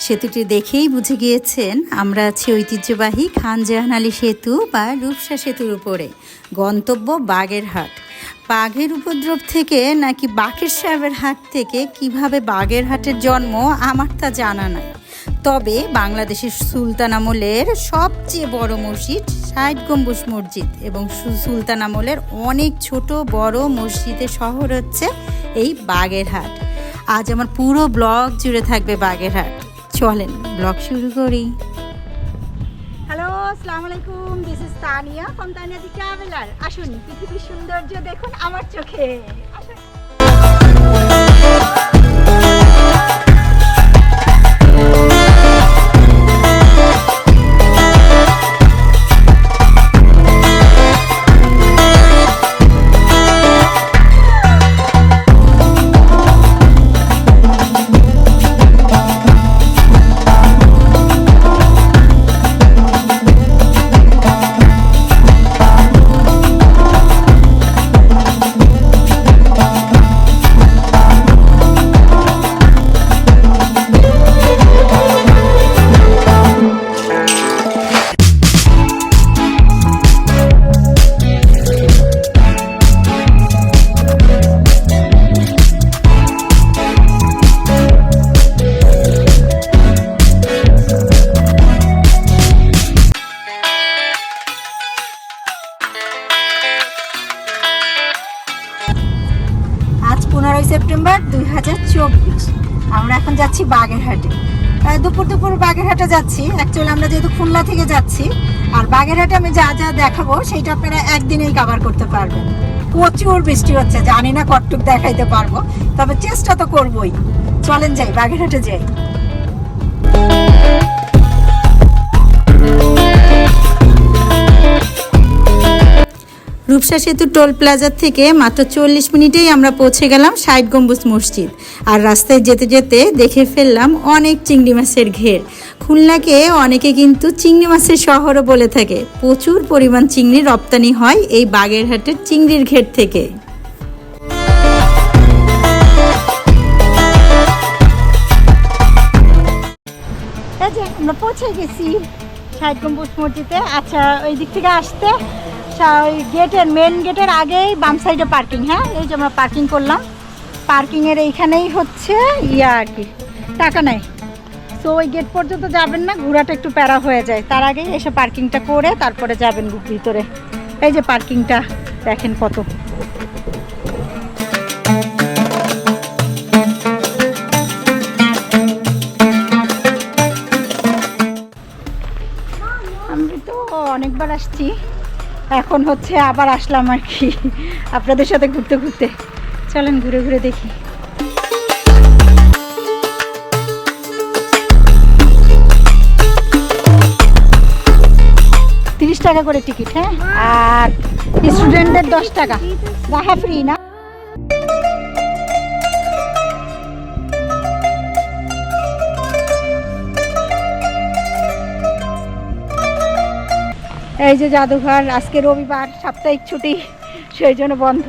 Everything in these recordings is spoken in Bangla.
সেতুটি দেখেই বুঝে গিয়েছেন আমরা আছি ঐতিহ্যবাহী খান জাহান আলী সেতু বা রূপসা সেতুর উপরে। গন্তব্য বাগেরহাট। বাঘের উপদ্রব থেকে নাকি বাকের সাহেবের হাট থেকে কিভাবে বাগেরহাটের জন্ম আমার তা জানা নাই। তবে বাংলাদেশের সুলতান আমলের সবচেয়ে বড় মসজিদ ৬০ গম্বুজ মসজিদ এবং সুলতান আমলের অনেক ছোট বড় মসজিদের শহর হচ্ছে এই বাগেরহাট। আজ আমার পুরো ব্লগ জুড়ে থাকবে বাগেরহাট। চলেন ব্লগ শুরু করি। হ্যালো, আসসালামু আলাইকুম। This is Tania from Tania the traveller. আসুন পৃথিবীর সৌন্দর্য দেখুন আমার চোখে। আসুন। সেপ্টেম্বর 2024। আমরা এখন যাচ্ছি বাগেরহাটে। দুপুর বাগেরহাটে যাচ্ছি। অ্যাকচুয়ালি আমরা যেহেতু খুলনা থেকে যাচ্ছি, আর বাগেরহাটে আমি যা যা দেখাবো সেইটা আপনারা একদিনেই কভার করতে পারবেন। প্রচুর বৃষ্টি হচ্ছে, জানি না কতটুক দেখাইতে পারবো, তবে চেষ্টা তো করবোই। চলেন যাই, বাগেরহাটে যাই। রূপসা সেতু টোল প্লাজা থেকে মাত্র 40 মিনিটেই আমরা পৌঁছে গেলাম ৬০ গম্বুজ মসজিদ। আর রাস্তায় যেতে যেতে দেখে ফেললাম অনেক চিংড়ি মাছের ঘের। খুলনাকে অনেকে কিন্তু চিংড়ি মাছের শহরও বলে থাকে। প্রচুর পরিমাণ চিংড়ি রপ্তানি হয় এই বাগেরহাটের চিংড়ির ঘের থেকে। আমরা পৌঁছে গেছি ৬০ গম্বুজ মসজিদে। আচ্ছা, ওই দিক থেকে আসতে গেটের মেন গেটের আগেই বাম সাইডে পার্কিং। হ্যাঁ, এই যে আমরা পার্কিং করলাম। পার্কিংয়ের এইখানেই হচ্ছে আর কি টাকা নেই। তো ওই গেট পর্যন্ত যাবেন না, ঘোরাটা একটু প্যারা হয়ে যায়। তার আগেই এসে পার্কিংটা করে তারপরে যাবেন ভিতরে। এই যে পার্কিংটা দেখেন কত। আমি তো অনেকবার আসছি, এখন হচ্ছে আবার আসলাম আর কি আপনাদের সাথে ঘুরতে ঘুরতে। চলেন ঘুরে ঘুরে দেখি। টাকা করে টিকিট। হ্যাঁ, আর স্টুডেন্টদের 10 টাকা। রাহা ফ্রি না। এই যে জাদুঘর, আজকে রবিবার, সাপ্তাহিক ছুটি, সেই জন্য বন্ধ।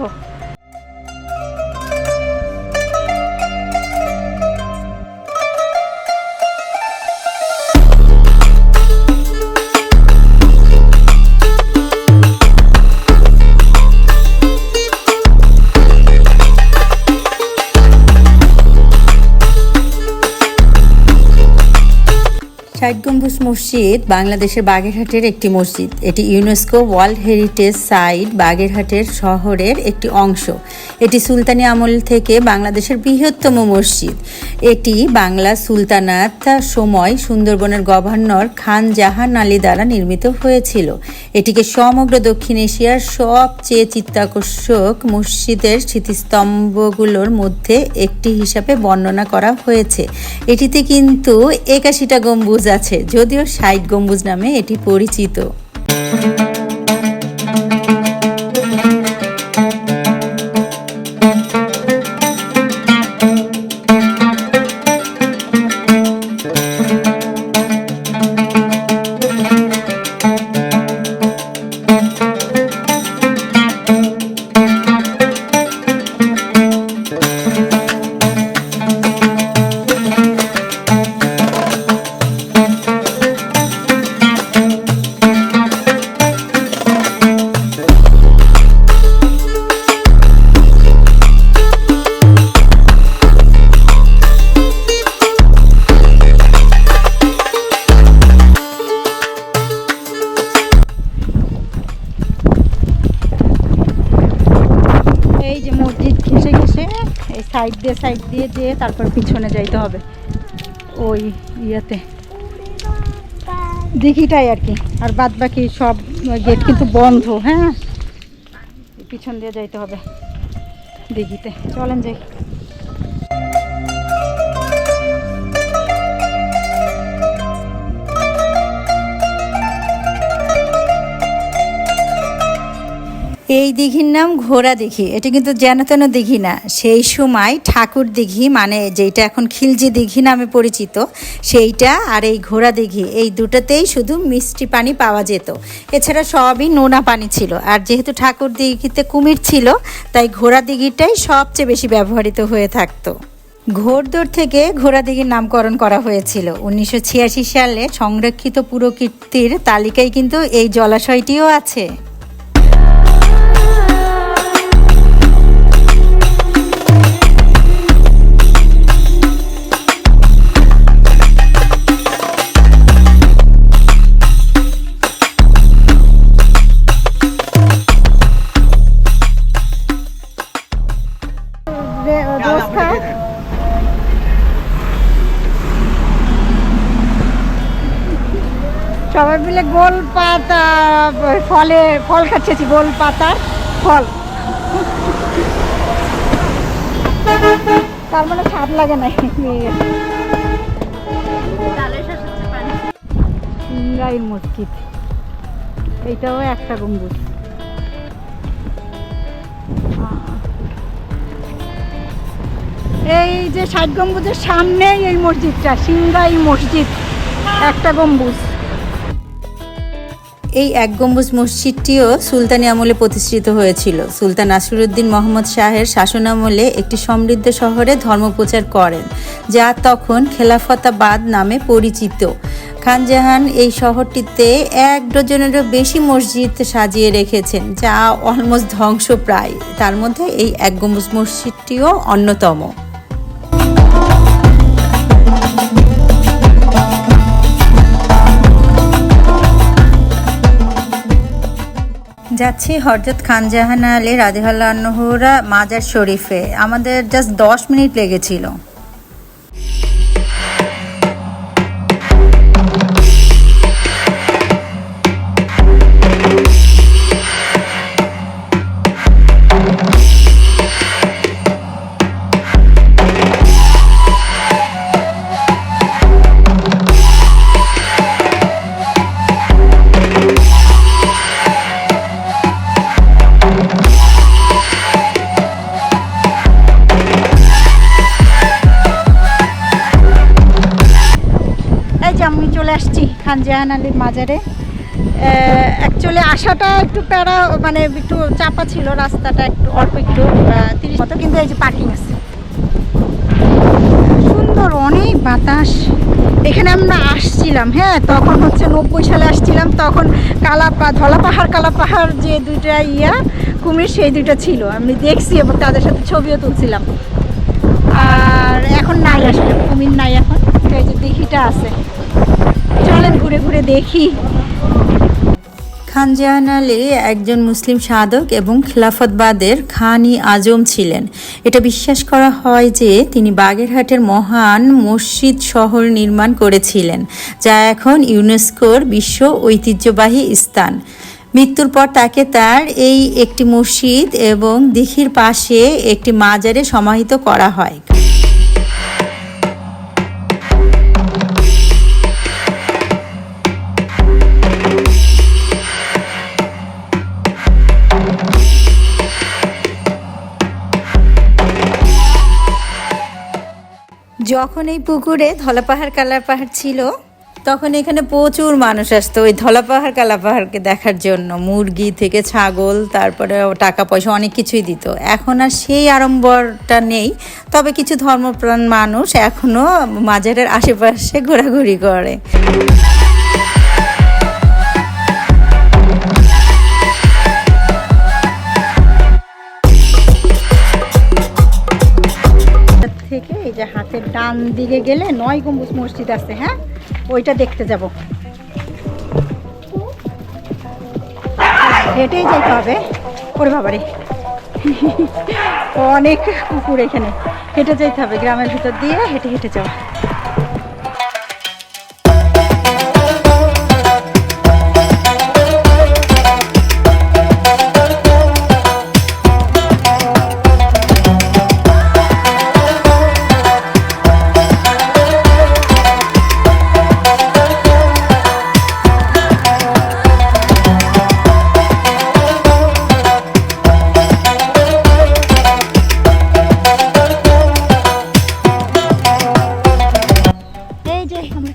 ষাট গম্বুজ মসজিদ বাংলাদেশের বাগেরহাটের একটি মসজিদ। এটি ইউনেস্কো ওয়ার্ল্ড হেরিটেজ সাইট বাগেরহাটের শহরের একটি অংশ। এটি সুলতানি আমল থেকে বাংলাদেশের বৃহত্তম মসজিদ। এটি বাংলা সুলতানাত সময় সুন্দরবনের গভর্নর খান জাহান আলী দ্বারা নির্মিত হয়েছিল। এটিকে সমগ্র দক্ষিণ এশিয়ার সবচেয়ে চিত্তাকর্ষক মসজিদের স্মৃতিস্তম্ভগুলোর মধ্যে একটি হিসাবে বর্ণনা করা হয়েছে। এটিতে কিন্তু 81টা গম্বুজ আছে, যদিও ৬০ গম্বুজ নামে এটি পরিচিত। এই যে মসজিদ ঘেসে ঘেসে এই সাইড দিয়ে যেয়ে তারপর পিছনে যাইতে হবে ওই ইয়েতে দিঘিটাই আর কি। আর বাদ বাকি সব গেট কিন্তু বন্ধ। হ্যাঁ, পিছন দিয়ে যাইতে হবে দিঘিতে। চলেন যাই। এই দিঘির নাম ঘোড়া দিঘি। এটা কিন্তু যেন তেন দিঘি না, সেই সময় ঠাকুর দিঘি মানে যেটা এখন খিলজি দিঘি নামে পরিচিত সেইটা, আর এই ঘোড়া দিঘি, এই দুটোতেই শুধু মিষ্টি পানি পাওয়া যেত, এছাড়া সবই নোনা পানি ছিল। আর যেহেতু ঠাকুর দিঘিতে কুমির ছিল তাই ঘোড়া দিঘিটাই সবচেয়ে বেশি ব্যবহৃত হয়ে থাকতো। ঘোড়দৌড় থেকে ঘোড়া দিঘির নামকরণ করা হয়েছিল। 1986 সালে সংরক্ষিত পুরাকীর্তির তালিকায় কিন্তু এই জলাশয়টিও আছে। সবাই মিলে গোল পাতা ফল খাচ্ছি, গোল পাতার ফল। তার মানে স্বাদ লাগে না। সিংগাইর মসজিদ, এইটাও একটা গম্বুজ। এই যে 60 গম্বুজের সামনেই এই মসজিদটা, সিংগাই মসজিদ, একটা গম্বুজ। এই এক গম্বুজ মসজিদটিও সুলতানি আমলে প্রতিষ্ঠিত হয়েছিল। সুলতান নাসিরউদ্দিন মোহাম্মদ শাহের শাসনামলে একটি সমৃদ্ধ শহরে ধর্মপ্রচার করেন, যা তখন খেলাফতাবাদ নামে পরিচিত। খান জাহান এই শহরটিতে 1 ডজনেরও বেশি মসজিদ সাজিয়ে রেখেছেন, যা অলমোস্ট ধ্বংসপ্রায়। তার মধ্যে এই এক গম্বুজ মসজিদটিও অন্যতম। যাচ্ছি হযরত খান জাহান আলী রাদিয়াল্লাহু আনহুর মাজার শরীফে। আমাদের জাস্ট 10 মিনিট লেগেছিল। আমি চলে আসছি খান জাহান আলীর মাজারে। অ্যাকচুয়ালি আসাটা একটু প্যারা, মানে একটু চাপা ছিল রাস্তাটা, একটু অল্প একটু 30 মতো, কিন্তু এই যে পার্কিং আছে। সুন্দর, অনেক বাতাস। এখানে আমরা আসছিলাম, হ্যাঁ তখন হচ্ছে 90 সালে আসছিলাম, তখন ধলা পাহাড় যে দুইটা কুমির, সেই দুইটা ছিল, আমি দেখছি এবং তাদের সাথে ছবিও তুলছিলাম। আর এখন নাই, আসলে কুমির নাই এখন। এই যে দিঘিটা আছে, চলেন ঘুরে ঘুরে দেখি। খান জাহান আলী একজন মুসলিম সাধক এবং খিলাফতবাদের খান-ই-আজম ছিলেন। এটা বিশ্বাস করা হয় যে তিনি বাগেরহাটের মহান মসজিদ শহর নির্মাণ করেছিলেন, যা এখন ইউনেস্কোর বিশ্ব ঐতিহ্যবাহী স্থান। মৃত্যুর পর তাকে তার এই একটি মসজিদ এবং দিঘির পাশে একটি মাজারে সমাহিত করা হয়। যখন এই পুকুরে ধলা পাহাড় কালা পাহাড় ছিল, তখন এখানে প্রচুর মানুষ আসতো ওই ধলা পাহাড় কালা পাহাড়কে দেখার জন্য। মুরগি থেকে ছাগল, তারপরে টাকা পয়সা অনেক কিছুই দিত। এখন আর সেই আড়ম্বরটা নেই, তবে কিছু ধর্মপ্রাণ মানুষ এখনও মাজারের আশেপাশে ঘোরাঘুরি করে। থেকে এই যে হাতের ডান দিকে গেলে 9 গম্বুজ মসজিদ আছে, হ্যাঁ ওইটা দেখতে যাব। হেঁটেই যেতে হবে। ওরে বাবারে, অনেক কুকুর এখানে, হেঁটে যেতে হবে গ্রামের ভিতর দিয়ে, হেঁটে হেঁটে যাওয়া।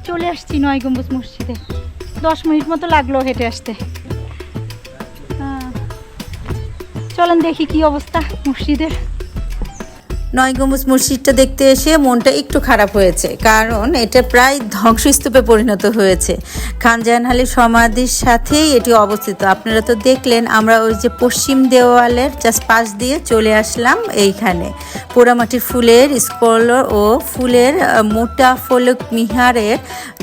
চলে আসছি 9 গম্বুজ মসজিদে, 10 মিনিট মতো লাগলো হেঁটে আসতে। চলেন দেখি কি অবস্থা মসজিদের। 9 গম্বুজ মসজিদটা দেখতে এসে মনটা একটু খারাপ হয়েছে, কারণ এটা প্রায় ধ্বংসস্তূপে পরিণত হয়েছে। খান জাহান আলীর সমাধির সাথেই এটি অবস্থিত। আপনারা তো দেখলেন, আমরা ওই যে পশ্চিম দেওয়ালের জাস্ট পাশ দিয়ে চলে আসলাম এইখানে। পোড়ামাটির ফুলের স্কল ও ফুলের মোটা ফলক মিহারের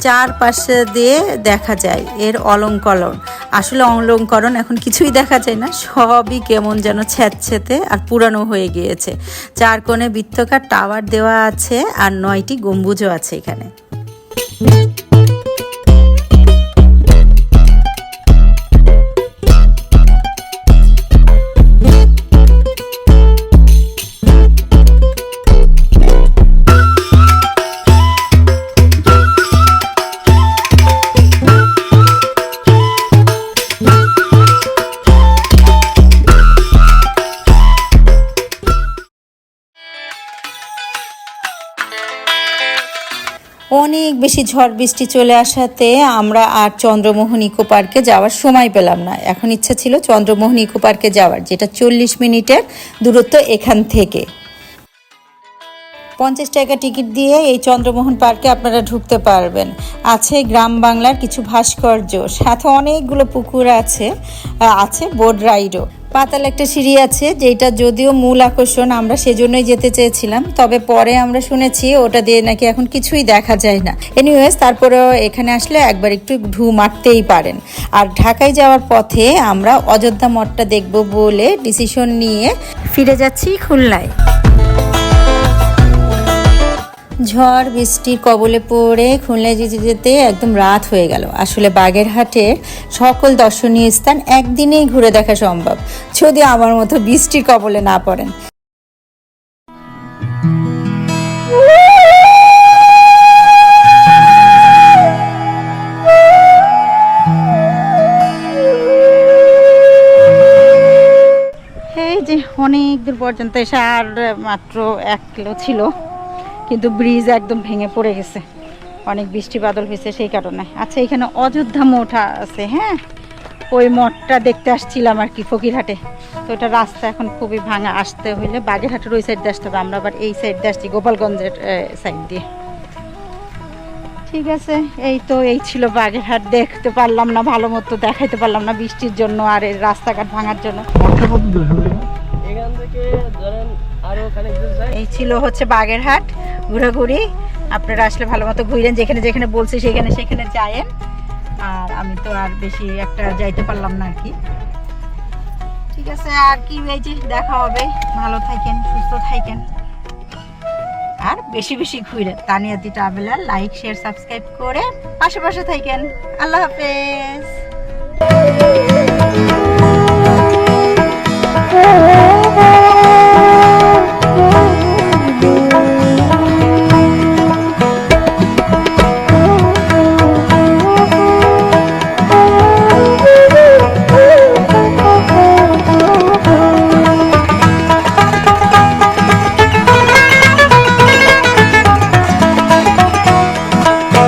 চারপাশে দিয়ে দেখা যায় এর অলঙ্করণ। আসলে অলঙ্করণ এখন কিছুই দেখা যায় না, সবই কেমন যেন ছ্যাঁতছ্যাঁতে আর পুরানো হয়ে গিয়েছে। 4 কোণে বৃত্তাকার টাওয়ার দেওয়া আছে আর 9টি গম্বুজও আছে এখানে। অনেক বেশি ঝড় বৃষ্টি চলে আসাতে আমরা আর চন্দ্রমোহন ইকো পার্কে যাওয়ার সময় পেলাম না। এখন ইচ্ছা ছিল চন্দ্রমোহন ইকো পার্কে যাওয়ার, যেটা 40 মিনিটের দূরত্ব এখান থেকে। 50 টাকা টিকিট দিয়ে এই চন্দ্রমোহন পার্কে আপনারা ঢুকতে পারবেন। আছে গ্রাম বাংলার কিছু ভাস্কর্য, সাথে অনেকগুলো পুকুর আছে, আছে বোট রাইডও। পাতাল একটা সিঁড়ি আছে, যেটা যদিও মূল আকর্ষণ, আমরা সেজন্যই যেতে চেয়েছিলাম, তবে পরে আমরা শুনেছি ওটা দিয়ে নাকি এখন কিছুই দেখা যায় না। এনিওয়েজ, তারপরেও এখানে আসলে একবার একটু ঢু মারতেই পারেন। আর ঢাকায় যাওয়ার পথে আমরা অযোধ্যা মঠটা দেখব বলে ডিসিশন নিয়ে ফিরে যাচ্ছি খুলনায়। ঝড় বৃষ্টির কবলে পড়ে খুলনায় যেতে যেতে একদম রাত হয়ে গেল। আসলে বাগেরহাটের সকল দর্শনীয় স্থান একদিনেই ঘুরে দেখা সম্ভব, যদি আমার মতো বৃষ্টির কবলে না পড়েন। এই যে অনেক দূর পর্যন্ত এসে আর মাত্র 1 কিলো ছিল, কিন্তু ব্রিজ একদম ভেঙে পড়ে গেছে, অনেক বৃষ্টি বাদল হয়েছে সেই কারণে। আচ্ছা, এখানে অযোধ্যা মঠ আছে, হ্যাঁ, ওই মঠটা দেখতে আসছিলাম আর কি ফকিরহাটে। তো এটা রাস্তা এখন খুবই ভাঙা, আসতে হইলে বাগেরহাটের ওই সাইড দিয়ে আসতে হবে, আমরা আবার এই সাইড দিয়ে আসছি গোপালগঞ্জের সাইড দিয়ে। ঠিক আছে, এই তো এই ছিল বাগেরহাট। দেখতে পারলাম না ভালো মতো, দেখাইতে পারলাম না বৃষ্টির জন্য আর এই রাস্তাঘাট ভাঙার জন্য। এই ছিল হচ্ছে বাগেরহাট ঘোরাঘুরি। আপনারা আসলে ভালো মতো ঘুরেন, যেখানে যেখানে বলছি সেখানে সেখানে যায়েন। আর আমি তো আর বেশি একটা যাইতে পারলাম না আর কি। ঠিক আছে, আর কি এই যে দেখা হবে। ভালো থাকেন, সুস্থ থাকেন, আর বেশি বেশি ঘুরেন। তানিয়াতি ট্রাভেলার লাইক শেয়ার সাবস্ক্রাইব করে পাশে পাশে থাকেন। আল্লাহ হাফেজ।